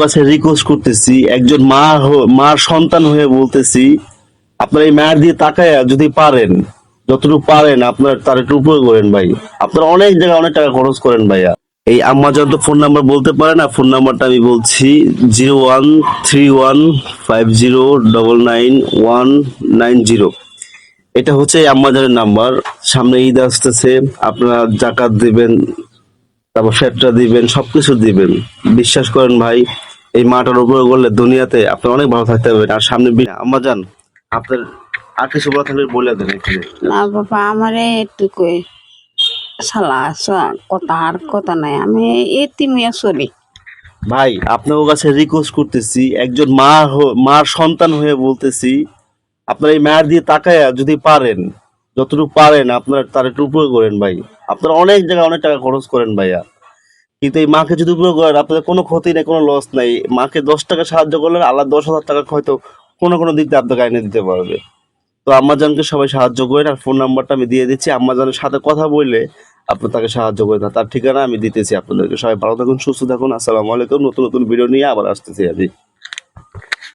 কাছে রিকোয়েস্ট করতেছি, একজন মার সন্তান হয়ে বলতেছি, আপনার এই মায়ের দিয়ে তাকায় যদি পারেন, যতটুকু পারেন আপনার তার একটু উপরে করেন ভাই। আপনার অনেক জায়গায় অনেক টাকা খরচ করেন ভাইয়া। এই আম্মাজান তো ফোন নাম্বার বলতে পারে না, ফোন নাম্বারটা আমি বলছি 013150999190। এটা হচ্ছে এই আম্মাজানের নাম্বার। সামনে ঈদ আসতেছে, আপনারা জাকাত দিবেন, তারপর ফেতরা দিবেন, সবকিছু দিবেন। বিশ্বাস করেন ভাই, এই মাটার উপরে করলে দুনিয়াতে আপনি অনেক ভালো থাকতে পারবেন। আর সামনে আম্মাজান, আপনার আর কিছু বলা থাকলে বলে দেন এখানে। না বাবা, আমারে একটু কই শালা কথা আর কথা নাই, আমি এতিমিয়া চলি। ভাই আপনার কাছে রিকোয়েস্ট করতেছি, একজন মার সন্তান হয়ে বলতেছি, আপনার এই মায়ের দিয়ে তাকায় যদি পারেন, যতটুকু পারেন আপনার তার একটু উপরে করেন ভাই। আপনার অনেক জায়গায় অনেক টাকা খরচ করেন ভাইয়া, কিন্তু এই মাকে যদি উপরে করেন আপনাদের কোনো ক্ষতি নেই, কোনো লস নাই। মাকে 10 টাকা সাহায্য করলেন, আল্লাহ 10,000 টাকা হয়তো কোনো কোনো দিক দিয়ে আপনাকে এনে দিতে পারবে। তো আম্মাজানকে সবাই সাহায্য করেন। আর ফোন নাম্বারটা আমি দিয়ে দিচ্ছি, আম্মাজানের সাথে কথা বললে আপনি তাকে সাহায্য করে দেন। তার ঠিকানা আমি দিতেছি আপনাদেরকে। সবাই ভালো থাকুন, সুস্থ থাকুন। আসসালামু আলাইকুম। নতুন নতুন ভিডিও নিয়ে আবার আসতেছি আমি।